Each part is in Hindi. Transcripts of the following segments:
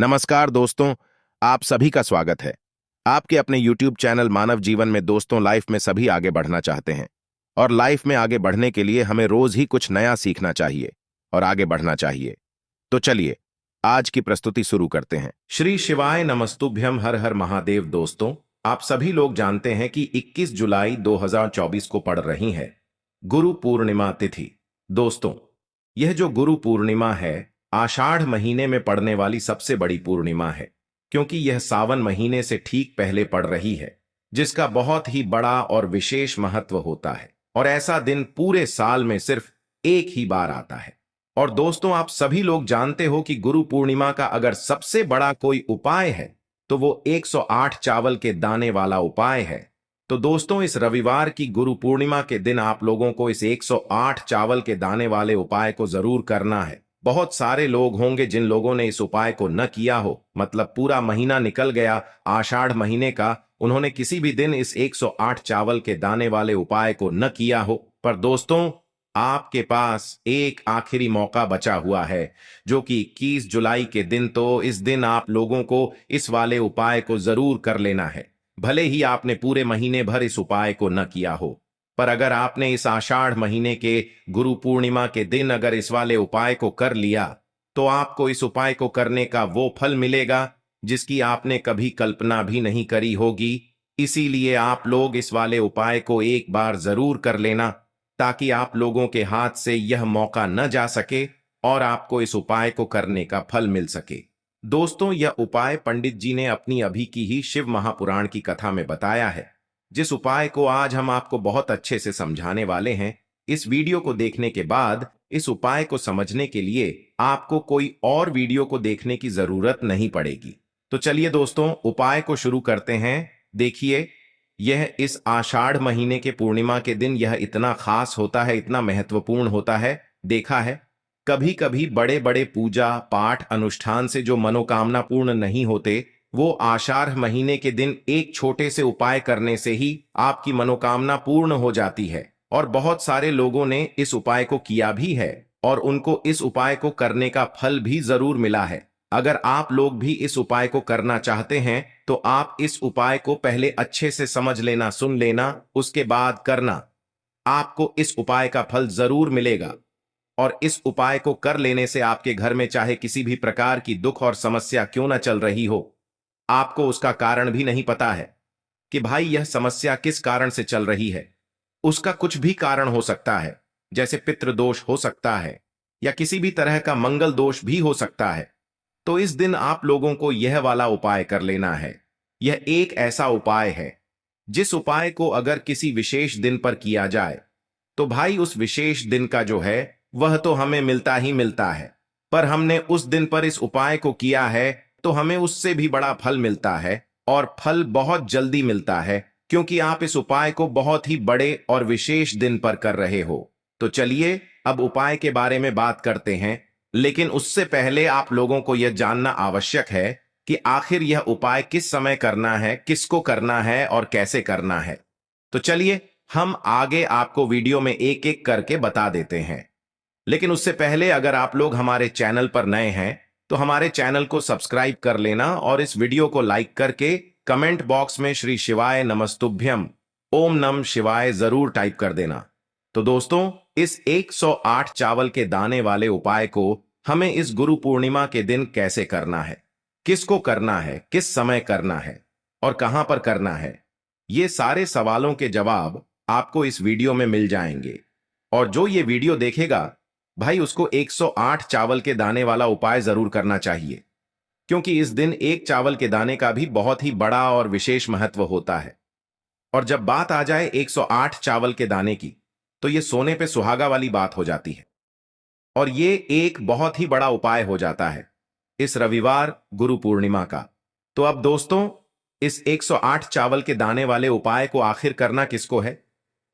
नमस्कार दोस्तों, आप सभी का स्वागत है। आपके अपने YouTube चैनल मानव जीवन में दोस्तों लाइफ में सभी आगे बढ़ना चाहते हैं और लाइफ में आगे बढ़ने के लिए हमें रोज ही कुछ नया सीखना चाहिए और आगे बढ़ना चाहिए। तो चलिए आज की प्रस्तुति शुरू करते हैं। श्री शिवाय नमस्तुभ्यम, हर हर महादेव। दोस्तों, आप सभी लोग जानते हैं कि 21 जुलाई 2024 को पड़ रही है गुरु पूर्णिमा तिथि। दोस्तों, यह जो गुरु पूर्णिमा है आषाढ़ महीने में पड़ने वाली सबसे बड़ी पूर्णिमा है, क्योंकि यह सावन महीने से ठीक पहले पड़ रही है, जिसका बहुत ही बड़ा और विशेष महत्व होता है। और ऐसा दिन पूरे साल में सिर्फ एक ही बार आता है। और दोस्तों, आप सभी लोग जानते हो कि गुरु पूर्णिमा का अगर सबसे बड़ा कोई उपाय है तो वो 108 चावल के दाने वाला उपाय है। तो दोस्तों, इस रविवार की गुरु पूर्णिमा के दिन आप लोगों को इस 108 चावल के दाने वाले उपाय को जरूर करना है। बहुत सारे लोग होंगे जिन लोगों ने इस उपाय को न किया हो, मतलब पूरा महीना निकल गया आषाढ़ महीने का, उन्होंने किसी भी दिन इस 108 चावल के दाने वाले उपाय को न किया हो। पर दोस्तों, आपके पास एक आखिरी मौका बचा हुआ है, जो कि 21 जुलाई के दिन। तो इस दिन आप लोगों को इस वाले उपाय को जरूर कर लेना है, भले ही आपने पूरे महीने भर इस उपाय को न किया हो। पर अगर आपने इस आषाढ़ महीने के गुरु पूर्णिमा के दिन अगर इस वाले उपाय को कर लिया, तो आपको इस उपाय को करने का वो फल मिलेगा जिसकी आपने कभी कल्पना भी नहीं करी होगी। इसीलिए आप लोग इस वाले उपाय को एक बार जरूर कर लेना, ताकि आप लोगों के हाथ से यह मौका न जा सके और आपको इस उपाय को करने का फल मिल सके। दोस्तों, यह उपाय पंडित जी ने अपनी अभी की ही शिव महापुराण की कथा में बताया है, जिस उपाय को आज हम आपको बहुत अच्छे से समझाने वाले हैं। इस वीडियो को देखने के बाद इस उपाय को समझने के लिए आपको कोई और वीडियो को देखने की जरूरत नहीं पड़ेगी। तो चलिए दोस्तों, उपाय को शुरू करते हैं। देखिए, यह इस आषाढ़ महीने के पूर्णिमा के दिन यह इतना खास होता है, इतना महत्वपूर्ण होता है। देखा है, कभी कभी बड़े बड़े पूजा पाठ अनुष्ठान से जो मनोकामना पूर्ण नहीं होते, वो आषाढ़ महीने के दिन एक छोटे से उपाय करने से ही आपकी मनोकामना पूर्ण हो जाती है। और बहुत सारे लोगों ने इस उपाय को किया भी है और उनको इस उपाय को करने का फल भी जरूर मिला है। अगर आप लोग भी इस उपाय को करना चाहते हैं तो आप इस उपाय को पहले अच्छे से समझ लेना, सुन लेना, उसके बाद करना। आपको इस उपाय का फल जरूर मिलेगा। और इस उपाय को कर लेने से आपके घर में चाहे किसी भी प्रकार की दुख और समस्या क्यों न चल रही हो, आपको उसका कारण भी नहीं पता है कि भाई यह समस्या किस कारण से चल रही है। उसका कुछ भी कारण हो सकता है, जैसे पितृदोष हो सकता है या किसी भी तरह का मंगल दोष भी हो सकता है। तो इस दिन आप लोगों को यह वाला उपाय कर लेना है। यह एक ऐसा उपाय है जिस उपाय को अगर किसी विशेष दिन पर किया जाए तो भाई उस विशेष दिन का जो है वह तो हमें मिलता ही मिलता है। पर हमने उस दिन पर इस उपाय को किया है तो हमें उससे भी बड़ा फल मिलता है, और फल बहुत जल्दी मिलता है, क्योंकि आप इस उपाय को बहुत ही बड़े और विशेष दिन पर कर रहे हो। तो चलिए अब उपाय के बारे में बात करते हैं, लेकिन उससे पहले आप लोगों को यह जानना आवश्यक है कि आखिर यह उपाय किस समय करना है, किसको करना है और कैसे करना है। तो चलिए हम आगे आपको वीडियो में एक एक करके बता देते हैं। लेकिन उससे पहले अगर आप लोग हमारे चैनल पर नए हैं तो हमारे चैनल को सब्सक्राइब कर लेना और इस वीडियो को लाइक करके कमेंट बॉक्स में श्री शिवाय नमस्तुभ्यम ओम नम शिवाय जरूर टाइप कर देना। तो दोस्तों, इस 108 चावल के दाने वाले उपाय को हमें इस गुरु पूर्णिमा के दिन कैसे करना है, किसको करना है, किस समय करना है और कहां पर करना है, ये सारे सवालों के जवाब आपको इस वीडियो में मिल जाएंगे। और जो ये वीडियो देखेगा भाई, उसको 108 चावल के दाने वाला उपाय जरूर करना चाहिए, क्योंकि इस दिन एक चावल के दाने का भी बहुत ही बड़ा और विशेष महत्व होता है। और जब बात आ जाए 108 चावल के दाने की, तो ये सोने पे सुहागा वाली बात हो जाती है और ये एक बहुत ही बड़ा उपाय हो जाता है इस रविवार गुरु पूर्णिमा का। तो अब दोस्तों, इस 108 चावल के दाने वाले उपाय को आखिर करना किसको है,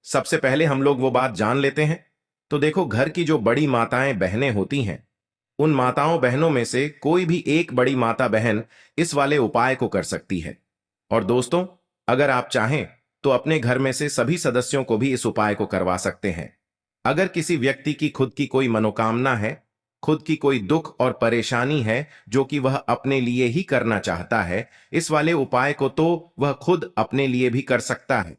सबसे पहले हम लोग वो बात जान लेते हैं। तो देखो, घर की जो बड़ी माताएं बहनें होती हैं, उन माताओं बहनों में से कोई भी एक बड़ी माता बहन इस वाले उपाय को कर सकती है। और दोस्तों, अगर आप चाहें तो अपने घर में से सभी सदस्यों को भी इस उपाय को करवा सकते हैं। अगर किसी व्यक्ति की खुद की कोई मनोकामना है खुद की कोई दुख और परेशानी है जो कि वह अपने लिए ही करना चाहता है, इस वाले उपाय को तो वह खुद अपने लिए भी कर सकता है।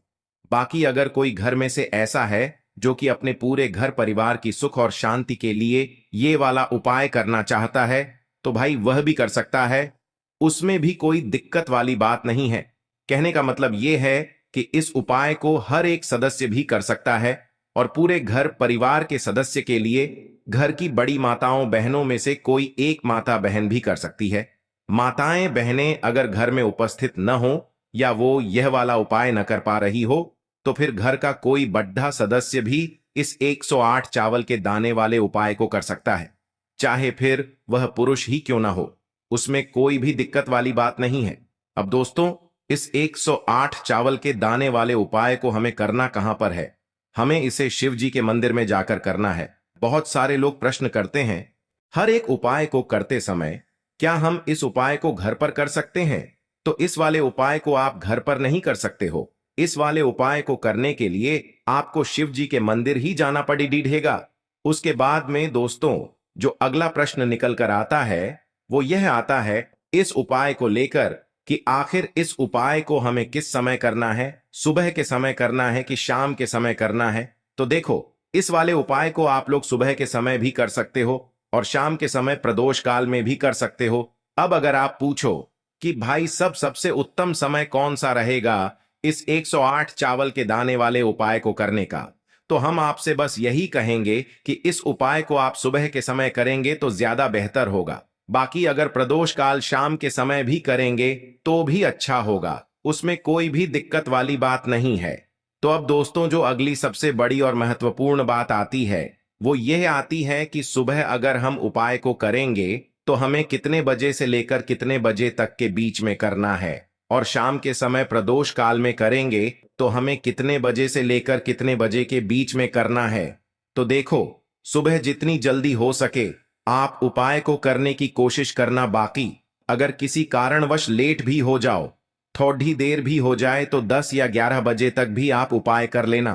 बाकी अगर कोई घर में से ऐसा है जो कि अपने पूरे घर परिवार की सुख और शांति के लिए ये वाला उपाय करना चाहता है, तो भाई वह भी कर सकता है। उसमें भी कोई दिक्कत वाली बात नहीं है। कहने का मतलब यह है कि इस उपाय को हर एक सदस्य भी कर सकता है और पूरे घर परिवार के सदस्य के लिए घर की बड़ी माताओं बहनों में से कोई एक माता बहन भी कर सकती है। माताएं बहनें अगर घर में उपस्थित न हो या वो यह वाला उपाय न कर पा रही हो, तो फिर घर का कोई बड्ढा सदस्य भी इस 108 चावल के दाने वाले उपाय को कर सकता है, चाहे फिर वह पुरुष ही क्यों ना हो। उसमें कोई भी दिक्कत वाली बात नहीं है। अब दोस्तों, इस 108 चावल के दाने वाले उपाय को हमें करना कहां पर है? हमें इसे शिव जी के मंदिर में जाकर करना है। बहुत सारे लोग प्रश्न करते हैं, हर एक उपाय को करते समय क्या हम इस उपाय को घर पर कर सकते हैं? तो इस वाले उपाय को आप घर पर नहीं कर सकते हो। इस वाले उपाय को करने के लिए आपको शिव जी के मंदिर ही जाना पड़ेगा। उसके बाद में दोस्तों, जो अगला प्रश्न निकल कर आता है वो यह आता है इस उपाय को लेकर कि आखिर इस उपाय को हमें किस समय करना है, सुबह के समय करना है कि शाम के समय करना है? तो देखो, इस वाले उपाय को आप लोग सुबह के समय भी कर सकते हो और शाम के समय प्रदोष काल में भी कर सकते हो। अब अगर आप पूछो कि भाई सबसे उत्तम समय कौन सा रहेगा इस 108 चावल के दाने वाले उपाय को करने का, तो हम आपसे बस यही कहेंगे कि इस उपाय को आप सुबह के समय करेंगे तो ज्यादा बेहतर होगा। बाकी अगर प्रदोष काल शाम के समय भी करेंगे तो भी अच्छा होगा, उसमें कोई भी दिक्कत वाली बात नहीं है। तो अब दोस्तों, जो अगली सबसे बड़ी और महत्वपूर्ण बात आती है वो यह आती है कि सुबह अगर हम उपाय को करेंगे तो हमें कितने बजे से लेकर कितने बजे तक के बीच में करना है, और शाम के समय प्रदोष काल में करेंगे तो हमें कितने बजे से लेकर कितने बजे के बीच में करना है। तो देखो, सुबह जितनी जल्दी हो सके आप उपाय को करने की कोशिश करना। बाकी अगर किसी कारणवश लेट भी हो जाओ, थोड़ी देर भी हो जाए, तो 10 या 11 बजे तक भी आप उपाय कर लेना,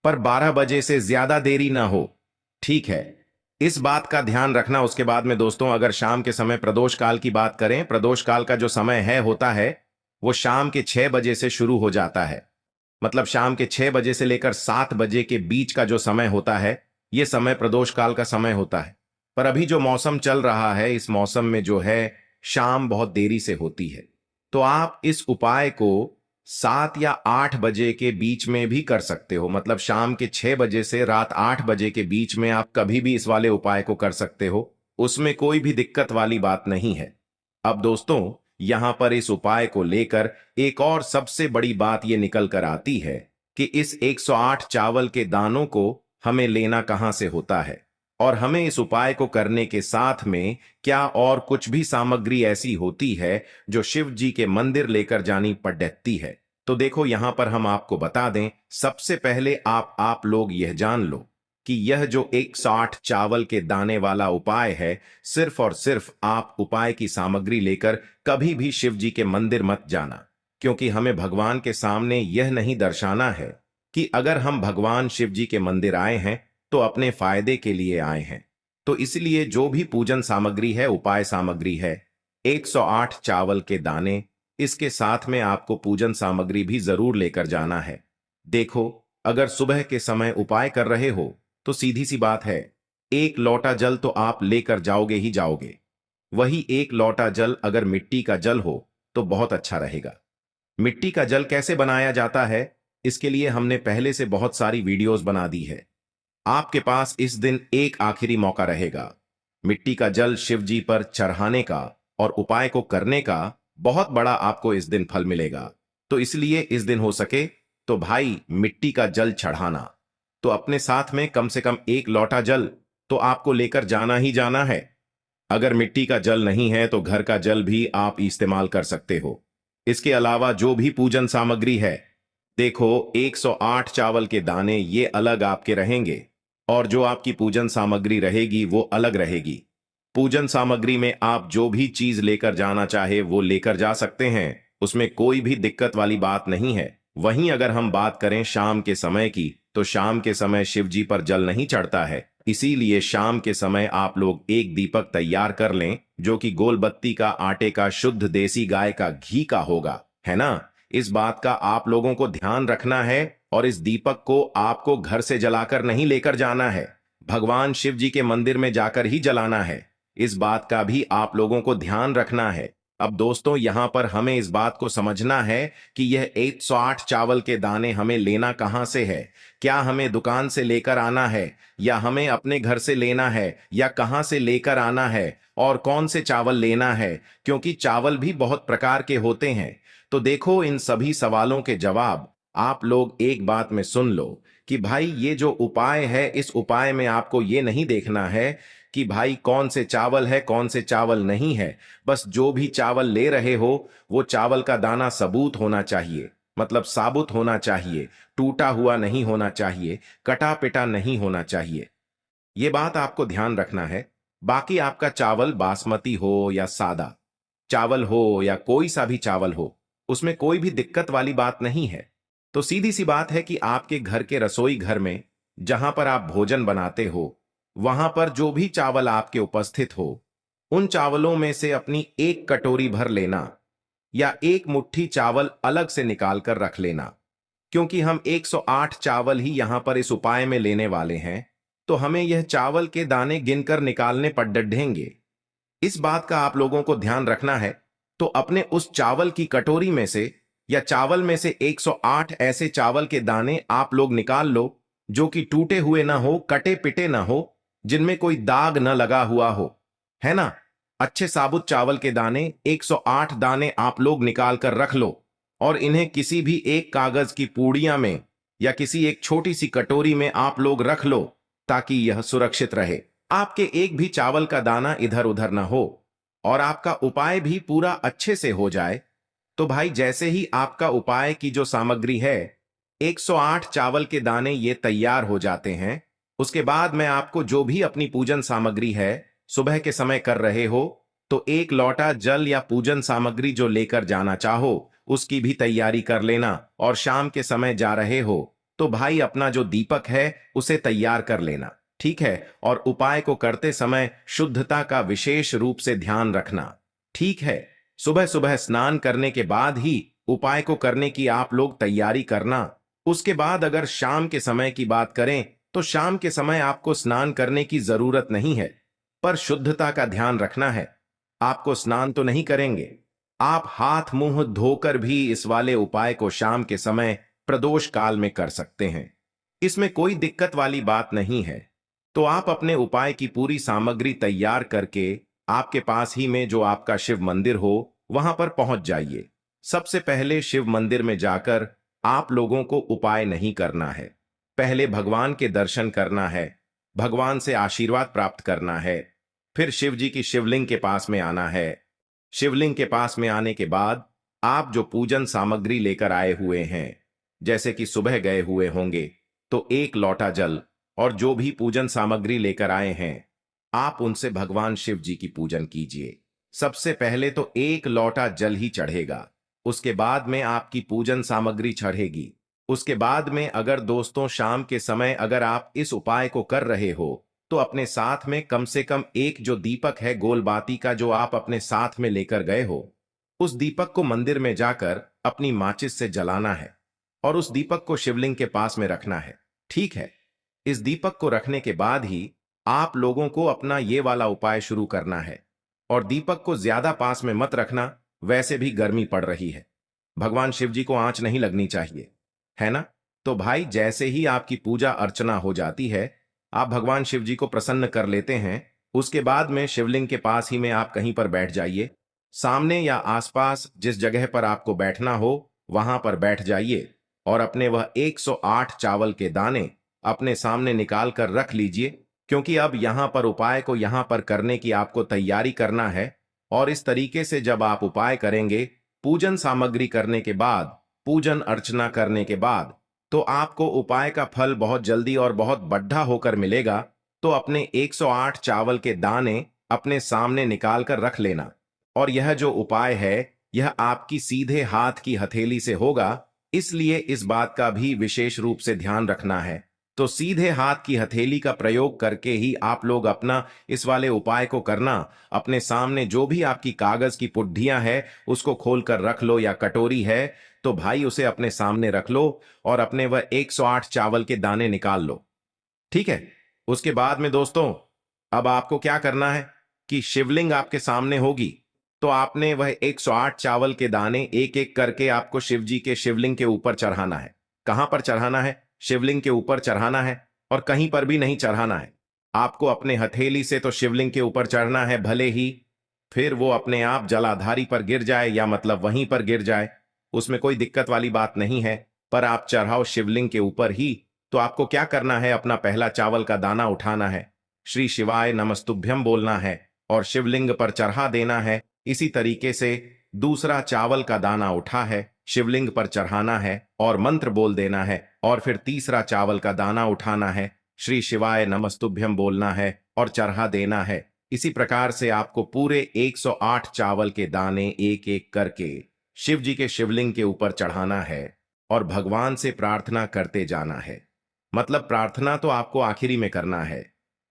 पर 12 बजे से ज्यादा देरी ना हो, ठीक है? इस बात का ध्यान रखना। उसके बाद में दोस्तों, अगर शाम के समय प्रदोष काल की बात करें, प्रदोष काल का जो समय है होता है वो शाम के 6 बजे से शुरू हो जाता है। मतलब शाम के 6 बजे से लेकर 7 बजे के बीच का जो समय होता है, यह समय प्रदोष काल का समय होता है। पर अभी जो मौसम चल रहा है, इस मौसम में जो है शाम बहुत देरी से होती है, तो आप इस उपाय को 7 या 8 बजे के बीच में भी कर सकते हो। मतलब शाम के 6 बजे से रात 8 बजे के बीच में आप कभी भी इस वाले उपाय को कर सकते हो, उसमें कोई भी दिक्कत वाली बात नहीं है। अब दोस्तों, यहां पर इस उपाय को लेकर एक और सबसे बड़ी बात यह निकल कर आती है कि इस 108 चावल के दानों को हमें लेना कहां से होता है, और हमें इस उपाय को करने के साथ में क्या और कुछ भी सामग्री ऐसी होती है जो शिव जी के मंदिर लेकर जानी पड़ती है। तो देखो, यहां पर हम आपको बता दें, सबसे पहले आप लोग यह जान लो कि यह जो 108 चावल के दाने वाला उपाय है, सिर्फ और सिर्फ आप उपाय की सामग्री लेकर कभी भी शिव जी के मंदिर मत जाना, क्योंकि हमें भगवान के सामने यह नहीं दर्शाना है कि अगर हम भगवान शिव जी के मंदिर आए हैं तो अपने फायदे के लिए आए हैं। तो इसलिए जो भी पूजन सामग्री है, उपाय सामग्री है, 108 चावल के दाने, इसके साथ में आपको पूजन सामग्री भी जरूर लेकर जाना है। देखो, अगर सुबह के समय उपाय कर रहे हो तो सीधी सी बात है, 1 लोटा जल तो आप लेकर जाओगे ही जाओगे। वही 1 लोटा जल अगर मिट्टी का जल हो तो बहुत अच्छा रहेगा। मिट्टी का जल कैसे बनाया जाता है, इसके लिए हमने पहले से बहुत सारी वीडियोस बना दी है। आपके पास इस दिन एक आखिरी मौका रहेगा मिट्टी का जल शिव जी पर चढ़ाने का और उपाय को करने का। बहुत बड़ा आपको इस दिन फल मिलेगा। तो इसलिए इस दिन हो सके तो भाई मिट्टी का जल चढ़ाना, तो अपने साथ में कम से कम 1 लोटा जल तो आपको लेकर जाना ही जाना है। अगर मिट्टी का जल नहीं है तो घर का जल भी आप इस्तेमाल कर सकते हो। इसके अलावा जो भी पूजन सामग्री है, देखो 108 चावल के दाने ये अलग आपके रहेंगे और जो आपकी पूजन सामग्री रहेगी वो अलग रहेगी। पूजन सामग्री में आप जो भी चीज लेकर जाना चाहे वो लेकर जा सकते हैं, उसमें कोई भी दिक्कत वाली बात नहीं है। वहीं अगर हम बात करें शाम के समय की, तो शाम के समय शिव जी पर जल नहीं चढ़ता है, इसीलिए शाम के समय आप लोग एक दीपक तैयार कर लें जो कि गोलबत्ती का आटे का शुद्ध देसी गाय का घी का होगा, है ना। इस बात का आप लोगों को ध्यान रखना है और इस दीपक को आपको घर से जलाकर नहीं लेकर जाना है, भगवान शिव जी के मंदिर में जाकर ही जलाना है। इस बात का भी आप लोगों को ध्यान रखना है। अब दोस्तों यहां पर हमें इस बात को समझना है कि यह 108 चावल के दाने हमें लेना कहां से है। क्या हमें दुकान से लेकर आना है या हमें अपने घर से लेना है या कहां से लेकर आना है और कौन से चावल लेना है, क्योंकि चावल भी बहुत प्रकार के होते हैं। तो देखो इन सभी सवालों के जवाब आप लोग एक बात में सुन लो कि भाई ये जो उपाय है इस उपाय में आपको ये नहीं देखना है कि भाई कौन से चावल है कौन से चावल नहीं है। बस जो भी चावल ले रहे हो वो चावल का दाना सबूत होना चाहिए, मतलब साबुत होना चाहिए, टूटा हुआ नहीं होना चाहिए, कटा पिटा नहीं होना चाहिए। ये बात आपको ध्यान रखना है। बाकी आपका चावल बासमती हो या सादा चावल हो या कोई सा भी चावल हो, उसमें कोई भी दिक्कत वाली बात नहीं है। तो सीधी सी बात है कि आपके घर के रसोई घर में जहां पर आप भोजन बनाते हो वहां पर जो भी चावल आपके उपस्थित हो उन चावलों में से अपनी एक कटोरी भर लेना या एक मुट्ठी चावल अलग से निकाल कर रख लेना। क्योंकि हम 108 चावल ही यहां पर इस उपाय में लेने वाले हैं तो हमें यह चावल के दाने गिनकर निकालने पड़ डढेंगे। इस बात का आप लोगों को ध्यान रखना है। तो अपने उस चावल की कटोरी में से या चावल में से 108 ऐसे चावल के दाने आप लोग निकाल लो जो कि टूटे हुए ना हो, कटे पिटे ना हो, जिनमें कोई दाग न लगा हुआ हो, है ना। अच्छे साबुत चावल के दाने 108 दाने आप लोग निकाल कर रख लो और इन्हें किसी भी एक कागज की पूड़िया में या किसी एक छोटी सी कटोरी में आप लोग रख लो ताकि यह सुरक्षित रहे, आपके एक भी चावल का दाना इधर उधर ना हो और आपका उपाय भी पूरा अच्छे से हो जाए। तो भाई जैसे ही आपका उपाय की जो सामग्री है 108 चावल के दाने ये तैयार हो जाते हैं, उसके बाद मैं आपको जो भी अपनी पूजन सामग्री है सुबह के समय कर रहे हो तो एक लोटा जल या पूजन सामग्री जो लेकर जाना चाहो उसकी भी तैयारी कर लेना। और शाम के समय जा रहे हो तो भाई अपना जो दीपक है उसे तैयार कर लेना, ठीक है। और उपाय को करते समय शुद्धता का विशेष रूप से ध्यान रखना, ठीक है। सुबह सुबह स्नान करने के बाद ही उपाय को करने की आप लोग तैयारी करना। उसके बाद अगर शाम के समय की बात करें तो शाम के समय आपको स्नान करने की जरूरत नहीं है, पर शुद्धता का ध्यान रखना है। आपको स्नान तो नहीं करेंगे, आप हाथ मुंह धोकर भी इस वाले उपाय को शाम के समय प्रदोष काल में कर सकते हैं, इसमें कोई दिक्कत वाली बात नहीं है। तो आप अपने उपाय की पूरी सामग्री तैयार करके आपके पास ही में जो आपका शिव मंदिर हो वहां पर पहुंच जाइए। सबसे पहले शिव मंदिर में जाकर आप लोगों को उपाय नहीं करना है, पहले भगवान के दर्शन करना है, भगवान से आशीर्वाद प्राप्त करना है, फिर शिव जी की शिवलिंग के पास में आना है। शिवलिंग के पास में आने के बाद आप जो पूजन सामग्री लेकर आए हुए हैं, जैसे कि सुबह गए हुए होंगे तो एक लोटा जल और जो भी पूजन सामग्री लेकर आए हैं आप उनसे भगवान शिव जी की पूजन कीजिए। सबसे पहले तो एक लोटा जल ही चढ़ेगा, उसके बाद में आपकी पूजन सामग्री चढ़ेगी। उसके बाद में अगर दोस्तों शाम के समय अगर आप इस उपाय को कर रहे हो तो अपने साथ में कम से कम एक जो दीपक है गोलबाती का जो आप अपने साथ में लेकर गए हो उस दीपक को मंदिर में जाकर अपनी माचिस से जलाना है और उस दीपक को शिवलिंग के पास में रखना है, ठीक है। इस दीपक को रखने के बाद ही आप लोगों को अपना ये वाला उपाय शुरू करना है और दीपक को ज्यादा पास में मत रखना, वैसे भी गर्मी पड़ रही है, भगवान शिव जी को आंच नहीं लगनी चाहिए, है ना। तो भाई जैसे ही आपकी पूजा अर्चना हो जाती है आप भगवान शिव जी को प्रसन्न कर लेते हैं, उसके बाद में शिवलिंग के पास ही में आप कहीं पर बैठ जाइए, सामने या आसपास जिस जगह पर आपको बैठना हो वहां पर बैठ जाइए और अपने वह 108 चावल के दाने अपने सामने निकाल कर रख लीजिए। क्योंकि अब यहां पर उपाय को यहां पर करने की आपको तैयारी करना है और इस तरीके से जब आप उपाय करेंगे पूजन सामग्री करने के बाद, पूजन अर्चना करने के बाद, तो आपको उपाय का फल बहुत जल्दी और बहुत बढ़ा होकर मिलेगा। तो अपने 108 चावल के दाने अपने सामने निकाल कर रख लेना और यह जो उपाय है यह आपकी सीधे हाथ की हथेली से होगा, इसलिए इस बात का भी विशेष रूप से ध्यान रखना है। तो सीधे हाथ की हथेली का प्रयोग करके ही आप लोग अपना इस वाले उपाय को करना। अपने सामने जो भी आपकी कागज की पुड्डियां है उसको खोल कर रख लो, या कटोरी है तो भाई उसे अपने सामने रख लो और अपने वह 108 चावल के दाने निकाल लो। ठीक है। उसके बाद में दोस्तों, अब आपको क्या करना है कि शिवलिंग आपके सामने होगी, तो आपने वह 108 चावल के दाने एक एक करके आपको शिव जी के शिवलिंग के ऊपर चढ़ाना है। कहां पर चढ़ाना है? शिवलिंग के ऊपर चढ़ाना है, और कहीं पर भी नहीं चढ़ाना है। आपको अपने हथेली से तो शिवलिंग के ऊपर चढ़ना है, भले ही फिर वो अपने आप जलाधारी पर गिर जाए या मतलब वहीं पर गिर जाए, उसमें कोई दिक्कत वाली बात नहीं है। पर आप चढ़ाओ शिवलिंग के ऊपर ही। तो आपको क्या करना है, अपना पहला चावल का दाना उठाना है, श्री शिवाय नमस्तुभ्यम बोलना है और शिवलिंग पर चढ़ा देना है। इसी तरीके से दूसरा चावल का दाना उठा है, शिवलिंग पर चढ़ाना है और मंत्र बोल देना है, और फिर तीसरा चावल का दाना उठाना है, श्री शिवाय नमस्तुभ्यम बोलना है और चढ़ा देना है। इसी प्रकार से आपको पूरे 108 चावल के दाने एक एक करके शिव जी के शिवलिंग के ऊपर चढ़ाना है और भगवान से प्रार्थना करते जाना है। मतलब प्रार्थना तो आपको आखिरी में करना है,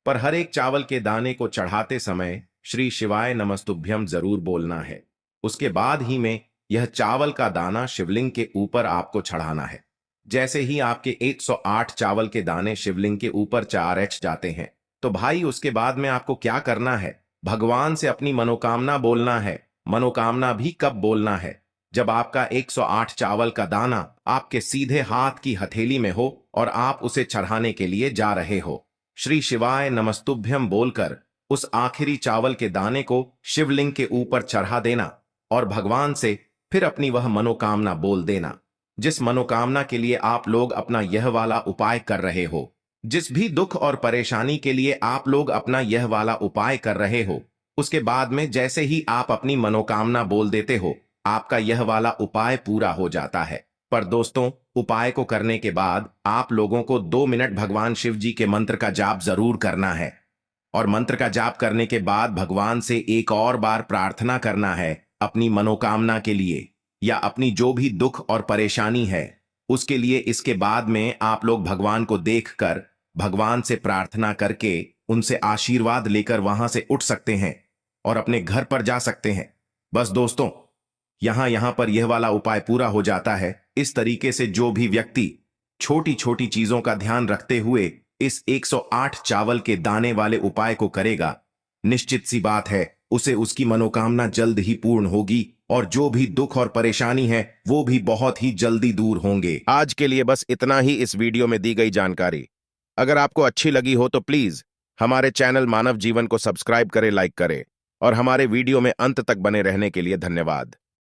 पर हर एक चावल के दाने को चढ़ाते समय श्री शिवाय नमस्तुभ्यम जरूर बोलना है। उसके बाद ही में यह चावल का दाना शिवलिंग के ऊपर आपको चढ़ाना है। जैसे ही आपके 108 चावल के दाने शिवलिंग के ऊपर चारच जाते हैं, तो भाई उसके बाद में आपको क्या करना है, भगवान से अपनी मनोकामना बोलना है। मनोकामना भी कब बोलना है? जब आपका 108 चावल का दाना आपके सीधे हाथ की हथेली में हो और आप उसे चढ़ाने के लिए जा रहे हो। श्री शिवाय नमस्तुभ्यम बोलकर उस आखिरी चावल के दाने को शिवलिंग के ऊपर चढ़ा देना और भगवान से फिर अपनी वह मनोकामना बोल देना, जिस मनोकामना के लिए आप लोग अपना यह वाला उपाय कर रहे हो। जिस भी दुख और परेशानी के लिए आप लोग अपना यह वाला उपाय कर रहे हो, उसके बाद में जैसे ही आप अपनी मनोकामना बोल देते हो, आपका यह वाला उपाय पूरा हो जाता है। पर दोस्तों, उपाय को करने के बाद आप लोगों को 2 मिनट भगवान शिव जी के मंत्र का जाप जरूर करना है, और मंत्र का जाप करने के बाद भगवान से एक और बार प्रार्थना करना है अपनी मनोकामना के लिए, या अपनी जो भी दुख और परेशानी है उसके लिए। इसके बाद में आप लोग भगवान को देखकर भगवान से प्रार्थना करके उनसे आशीर्वाद लेकर वहां से उठ सकते हैं और अपने घर पर जा सकते हैं। बस दोस्तों, यहां पर यह वाला उपाय पूरा हो जाता है। इस तरीके से जो भी व्यक्ति छोटी छोटी चीजों का ध्यान रखते हुए इस 108 चावल के दाने वाले उपाय को करेगा, निश्चित सी बात है उसे उसकी मनोकामना जल्द ही पूर्ण होगी, और जो भी दुख और परेशानी है वो भी बहुत ही जल्दी दूर होंगे। आज के लिए बस इतना ही इस वीडियो में दी गई जानकारी। अगर आपको अच्छी लगी हो तो प्लीज हमारे चैनल मानव जीवन को सब्सक्राइब करें, लाइक करें, और हमारे वीडियो में अंत तक बने रहने के लिए धन्यवाद।